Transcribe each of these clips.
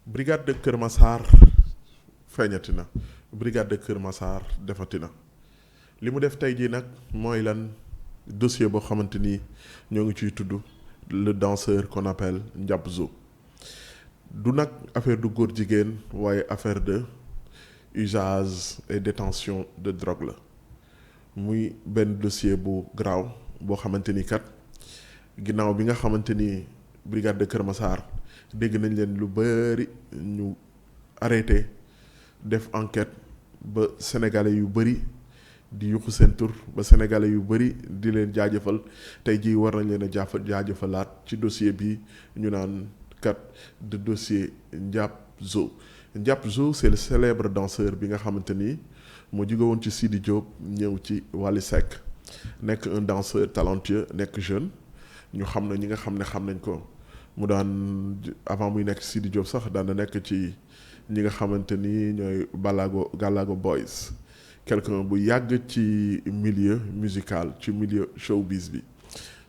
brigade de Kër Massar feeñati na brigade de Kër Massar defati na li mu def tey jii nag mooy lan dossier boo xamante ni ñoo ngi ciy tudd le danseur qu'on appelle Ndiap Zo du nag affaire du góor jigéen waaye affaire de usage et détention de drogue la muy benn dossier bu graaw boo xamante ni kat ginnaaw bi nga xamante ni brigade de Kër Massar dégg nañ leen lu bari ñu arrêté def enquête ba sénégalais yu bari di yuxu seen tur ba sénégalais yu bari di leen jaajëfal tey jii war nañ leen a jaajëfalaat ci dossier bi ñu naan kat de dossier Ndiap Zo. Ndiap Zo c'est le célèbre danseur bi nga xamante ni moo jóge woon ci Sidi Diop ñëw ci Wally Seck nekk un danseur talentueux nekk jeune ñu xam na ñi nga xam ne xam nañ ko mu daan avant muy nekk Sidi Diop sax daan na nekk ci ñi nga xamante ni ñooy Galago Boys quelqu'un bu yàgg ci milieu musical ci milieu showbiz bi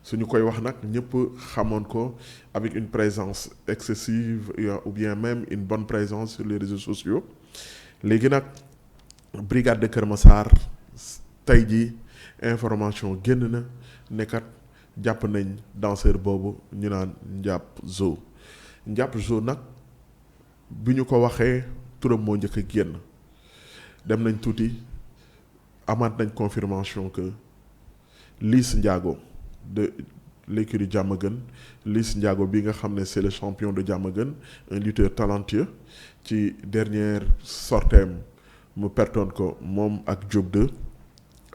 suñu koy wax nag ñëpp xamoon ko avec une présence excessive ou bien même une bonne présence sur les réseaux sociaux léegi nag brigade de Kër Massar tey jii information génn na nekkat jàpp nañ danseur boobu ñu naan Ndiap Zo Ndiap Zo nag bi ñu ko waxee turam moo njëkk a génn dem nañ tuuti amaat nañ confirmation que Liss Ndiago de l'écurie Diamaguène Liss Ndiago bi nga xam ne c'est le champion de Diamaguène un lutteur talentueux ci dernière sorteem mu pertoon ko moom ak Diop 2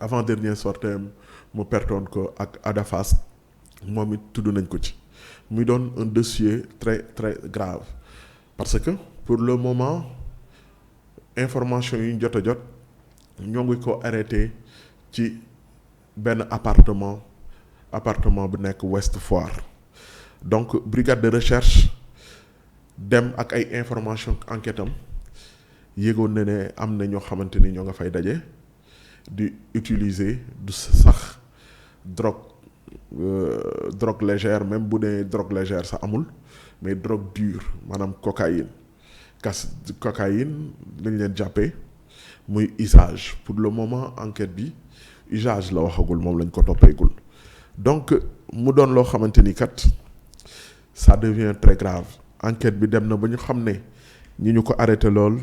avant dernière sorteem mu pertoon ko ak Ada Fass moom it tudd nañ ko ci muy doon un dossier très très grave parce que pour le moment information yi ñu jot a jot ñoo ngi ko arrêté ci benn appartement bu nekk Ouest Foire donc brigade de recherche dem ak ay information enquête am yéegoon na ne am na ñoo xamante ni ñoo nga fay daje di utiliser du sax drogue légère même bu dee drogue légère sax amul mais drogue dure maanaam cocaïne lañ leen jàppee muy usage pour le moment enquête bi usage la waxagul moom lañ ko toppeegul donc mu doon loo xamante ni kat ça devient très grave enquête bi dem na ba ñu xam ne ñi ñu ko arrêté lool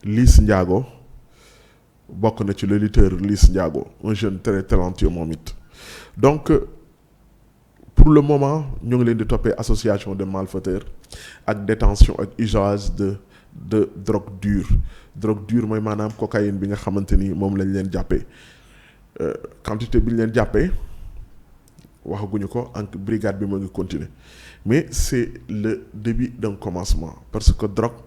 Liss Ndiago bokk na ci le lutteur Liss Ndiago un jeune très talentueux moom it donc pour le moment ñu ngi leen di toppee association de malfaiteurs ak détention ak usage de drogue dure mooy maanaam cocaïne bi nga xamante ni moom lañ leen jàppee quantité bi ñu leen jàppee waxaguñu ko en brigade bi moo ngi continuer mais c'est le début d'un commencement parce que drogue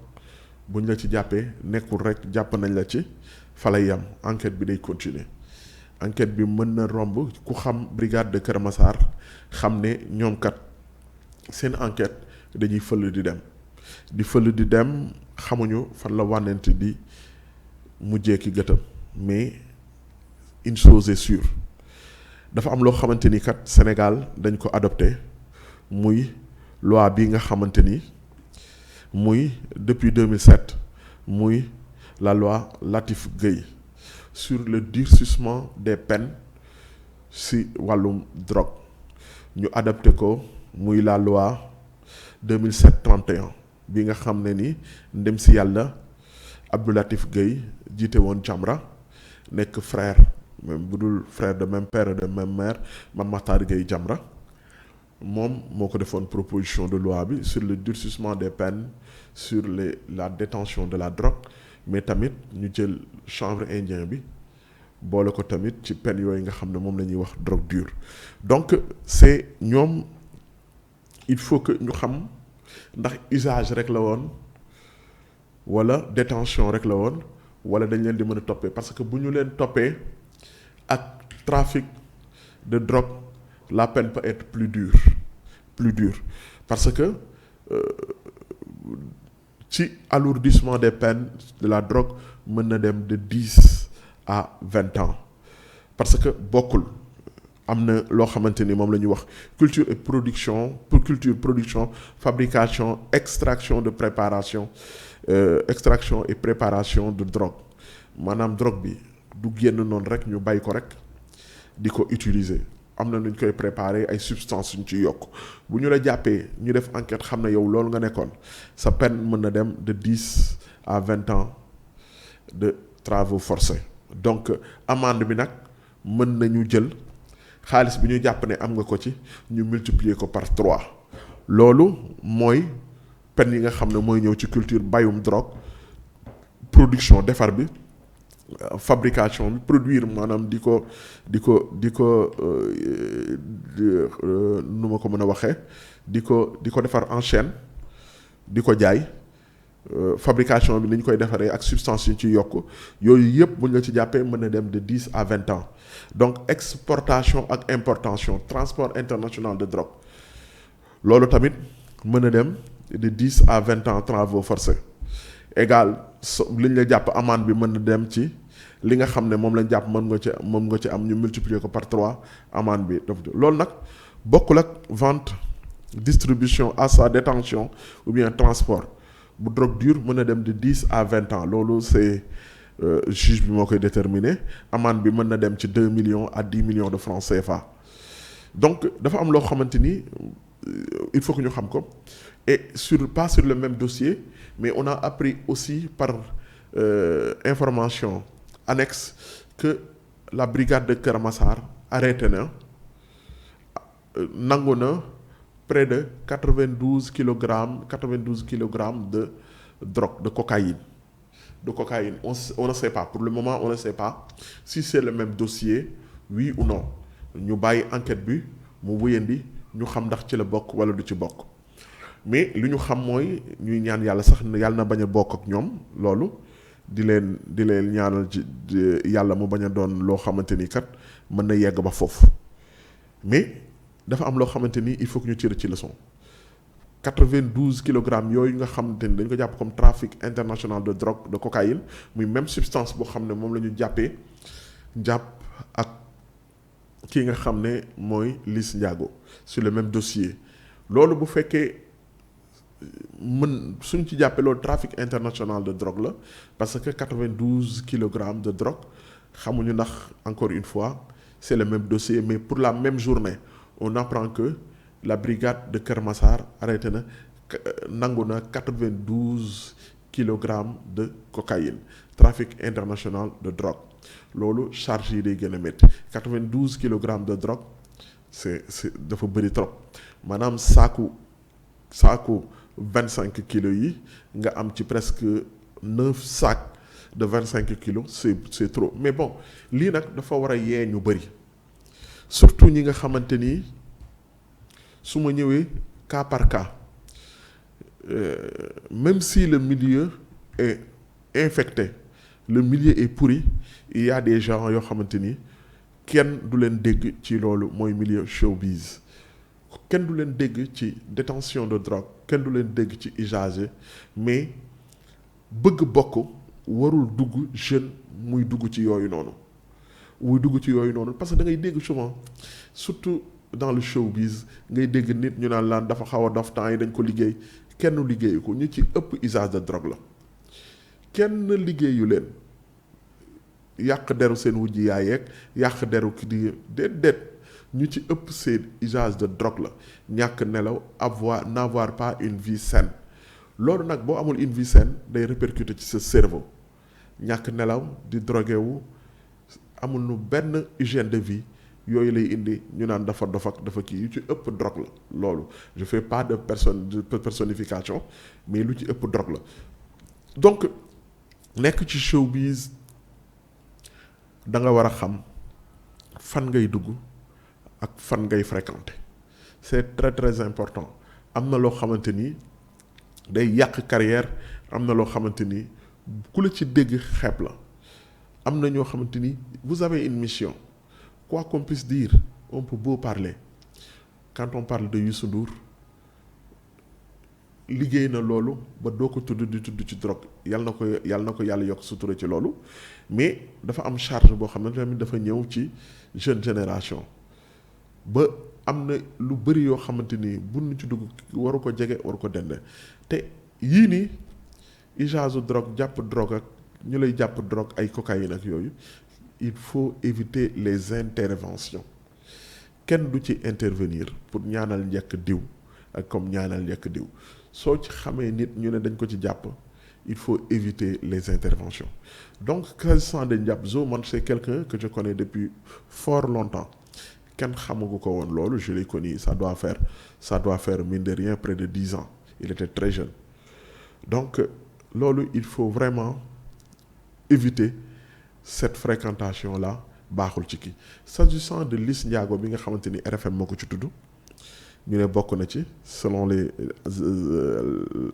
buñ la ci jàppee nekkul rek jàpp nañ la ci fa lay yam enquête bi day continuer enquête bi mën na romb ku xam brigade de Kër Massar xam ne ñoom kat seen enquête dañuy fël di dem xamuñu fan la wànnent di mujjee ki gëtam mais une chose est sûre dafa am loo xamante ni kat Sénégal dañ ko adopté muy loi bi nga xamante ni muy depuis 2007 muy la loi Latif Gueye sur le durcissement des peines si wàllum drogue ñu adopté ko muy la loi 2007-31 bi nga xam ne ni ndem si yàlla Abdou Latif Gueye jiite woon Jamra nekk frère même bu dul frère de même père et de même mère Mame Makhtar Gueye Jamra moom moo ko defoon proposition de loi bi sur le durcissement des peines sur la détention de la drogue mais tamit ñu jël chanvre indien bi boole ko tamit ci peine yooyu nga xam ne moom la ñuy wax drogue dure donc c'est ñoom il faut que ñu xam ndax usage rek la woon wala détention rek la woon wala dañ leen di mën a toppee parce que bu ñu leen toppee ak trafic de drogue la peine peut être plus dure parce que ci alourdissement des peines de la drogue mën na dem de 10 à 20 ans parce que bokkul am na loo xamante ni moom la ñuy wax culture et production pour culture production fabrication extraction de préparation extraction et préparation de drogue maanaam drogue bi du génn noonu rek ñu bàyyi ko rek di ko utiliser am na nu ñu koy préparer ay substances ñu ci yokk bu ñu la jàppee ñu def enquête xam ne yow loolu nga nekkoon sa peine mën na dem de 10 à 20 ans de travaux forcés donc amende bi nag mën nañu jël xaalis bi ñu jàpp ne am nga ko ci ñu multiplier ko par 3 loolu mooy peine yi nga xam ne mooy ñëw ci culture bayum drogue production defar bi fabrication bi produire maanaam di ko nu ma ko mën a waxee di ko defar en chaîne di ko jaay fabrication bi ni ñu koy defaree ak substance yu ñu ci yokk yooyu yëpp bu ñu la ci jàppee mën na dem de 10 à 20 ans donc exportation ak importation transport international de drogue loolu tamit mën na dem de 10 à 20 ans travaux forcés égal li ñu la jàpp amende bi mën na dem ci li nga xam ne moom lañ jàpp moom nga ci am ñu multiplier ko par 3 amende bi loolu nag bokkul ak vente distribution achat détention ou bien transport bu drogue dure mën na dem de 10 à 20 ans loolu c'est juge bi moo koy déterminer amende bi mën na dem ci 2 millions à 10 millions de francs CFA donc dafa am loo xamante ni il faut que ñu xam ko et pas sur le même dossier mais on a appris aussi par information annexe que la brigade de Keur Massar arrêté na nangu na près de 92 kilogrammes de drogue de cocaïne on ne sait pas pour le moment on ne sait pas si c'est le même dossier oui ou non ñu bàyyi enquête bi mu wéyandi ñu xam ndax ci la bokk wala du ci bokk mais li ñu xam mooy ñuy ñaan yàlla sax yàlla na bañ a bokk ak ñoom loolu di leen ñaanal ci yàlla mu bañ a doon loo xamante ni kat mën na yegg ba foofu mais dafa am loo xamante ni il faut que ñu tirer ci leçon 92 kilogrammes yooyu nga xamante ni dañ ko jàpp comme trafic international de drogue de cocaïne muy même substance boo xam ne moom la ñu jàpp ak kii nga xam ne mooy Liss Ndiago sur le même dossier loolu bu fekkee suñ ci jàppee loolu trafic international de drogue la parce que 92 kilogrammes de drogue xamuñu ndax encore une fois c'est le même dossier mais pour la même journée on apprend que la brigade de Keur Massar arrêté na nangu na 92 kilogrammes de cocaïne trafic international de drogue loolu charge yi day gën a métti 92 kilogrammes de drogue c'est dafa bëri trop maanaam saaku 25 kilos yi nga am ci presque 9 sacs de 25 kilos c'est trop mais bon lii nag dafa war a yee ñu bëri surtout ñi nga xamante ni su ma ñëwee cas par cas même si le milieu est infecté le milieu est pourri il y a des gens yoo xamante ni kenn du leen dégg ci loolu mooy milieu showbiz kenn du leen dégg ci détention de drogue kenn du leen dégg ci usage mais bëgg bokk warul dugg jeune muy dugg ci yooyu noonu parce que da ngay dégg souvent surtout dans le showbiz ngay dégg nit ñu naan laan dafa xaw a dof temps yi dañ ko liggéey kenn liggéeyu ko ñu ci ëpp usage de drogue la kenn liggéeyu leen yàq deru seen wujj yaay yeeg yàq deru ki di déet ñu ci ëpp seen usage de drogue la ñàkk nelaw n'avoir pas une vie saine loolu nag boo amul une vie saine day répercuter ci sa cerveau ñàkk nelaw di drogué wu amul nu benn hygiène de vie yooyu lay indi ñu naan dafa dof ak dafa kii yu ci ëpp drogue la loolu je fais pas de personnification mais lu ci ëpp drogue la donc nekk ci showbiz da nga war a xam fan ngay dugg ak fan ngay fréquenter c'est très très important am na loo xamante ni day yàq carrière am na loo xamante ni ku la ci dégg xeeb la am na ñoo xamante ni vous avez une mission quoi qu'on puisse dire on peut beau parler quand on parle de Youssou Ndour liggéey na loolu ba doo ko tudd di tudd ci drogue yàlla na ko yàlla yokk sutura ci loolu mais dafa am charge boo xam ne tamit dafa ñëw ci jeune génération ba am na lu bëri yoo xamante ni buñ ci dugg waru ko jege waru ko dende te yii nii usage drogue jàpp drogue ak ñu lay jàpp drogue ay cocaïne ak yooyu il faut éviter les interventions kenn du ci intervenir pour ñaanal njëkk diw ak comme ñaanal njëkk diw soo ci xamee nit ñu ne dañ ko ci jàpp il faut éviter les interventions donc s'agissant de Ndiap Zo man c'est quelqu'un que je connais depuis fort longtemps kenn xamagu ko woon loolu je l'ai connu ça doit faire mine de rien près de 10 ans il était très jeune donc loolu il faut vraiment éviter cette fréquentation là baaxul ci kii s'agissant de Liss Ndiago bi nga xamante ni RFM moo ko ci tudd ñu ne bokk na ci selon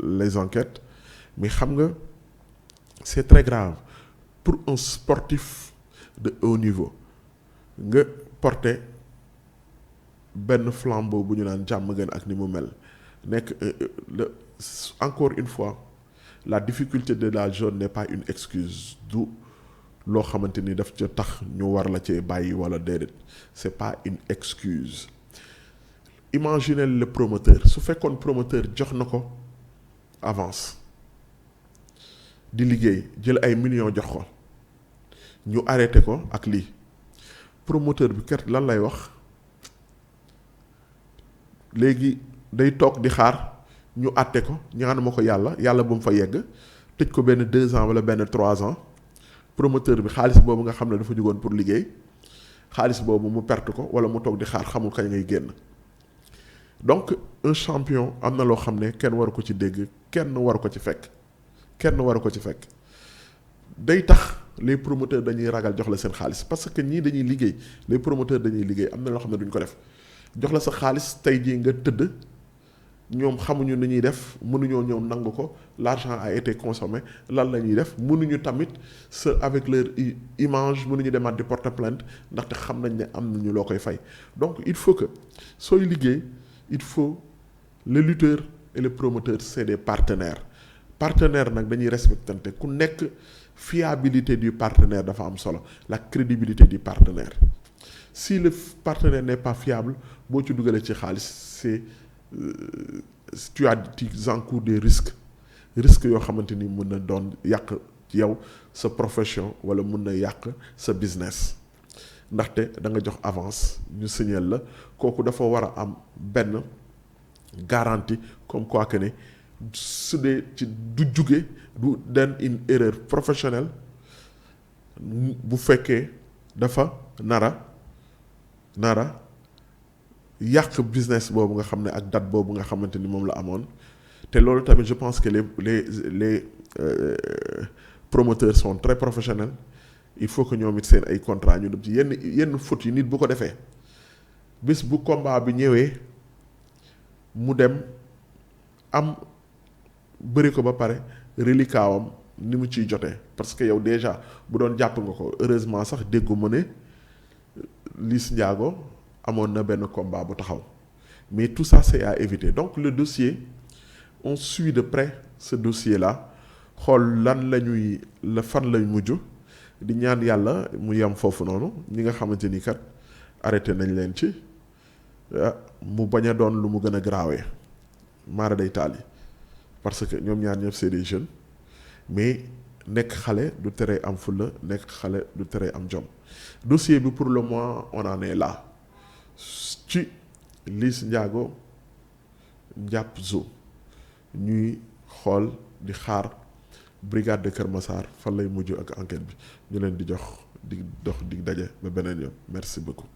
les enquêtes mais xam nga c'est très grave pour un sportif de haut niveau nga porter benn flambeau bu ñu naan jàmm gën ak ni mu mel nekk encore une fois la difficulté de la zone n'est pas une excuse du loo xamante ni daf ca tax ñu war la cee bàyyi wala déedéet c'est pas une excuse imaginez le promoteur su fekkoon promoteur jox na ko avance di liggéey jël ay millions jox ko ñu arrêté ko ak lii promoteur bi kat lan lay wax léegi day toog di xaar ñu àtte ko ñaanuma ko yàlla bu mu fa yegg tëj ko benn 2 ans wala benn 3 ans promoteur bi xaalis boobu nga xam ne dafa jugoon pour liggéey xaalis boobu mu perte ko wala mu toog di xaar xamul kañ ngay génn donc un champion am na loo xam ne kenn waru ko ci dégg kenn waru ko ci fekk day tax les promoteurs dañuy ragal jox la seen xaalis parce que ñii dañuy liggéey les promoteurs dañuy liggéey am na loo xam ne duñ ko def jox la sa xaalis tey jii nga tëdd ñoom xamuñu ni ñuy def mënuñoo ñëw nangu ko l'argent a été consommé lan la ñuy def mënuñu tamit sa avec leur image mënuñu demaat di porter plainte ndaxte xam nañ ne am nañu loo koy fay donc il faut que sooy liggéey il faut le lutteur et le promoteur c'est des partenaires nag dañuy respectante ku nekk fiabilité du partenaire dafa am solo la crédibilité du partenaire si le partenaire n'est pas fiable boo ci dugalee ci xaalis c'est tu encours des risques yoo xamante ni mën na doon yàq yow sa profession wala mën na yàq sa business ndaxte da nga jox avance ñu signal la kooku dafa war a am benn garantie comme quoi que ne su dee ci du jóge du den une erreur professionnelle bu fekkee dafa nara yàq business boobu nga xam ne ak date boobu nga xamante ni moom la amoon te loolu tamit je pense que les promoteurs sont très professionnels il faut que ñoom it seen ay contrat ñu dem ci yenn fautes yi nit bu ko defee bés bu combat bi ñëwee mu dem am bëri ko ba pare reliquat ni mu ciy jotee parce que yow déjà bu doon jàpp nga ko heureusement sax déggu ma ne Liss Ndiago amoon na benn combat bu taxaw mais tout ça c'est à éviter donc le dossier on suit de près ce dossier là xool fan lañ mujj di ñaan yàlla mu yem foofu noonu ñi nga xamante ni kat arrêté nañ leen ci mu bañ a doon lu mu gën a graawee maara day taal yi parce que ñoom ñaar ñëpp c'est des jeunes mais nekk xale du tere am fulla nekk xale du tere am jom dossier bi pour le moment on en est là ci Liss Ndiago Ndiap Zo ñuy xool di xaar brigade de Kër Massar fan lay mujj ak enquête bi ñu leen di dox dig daje ba beneen yoon merci beaucoup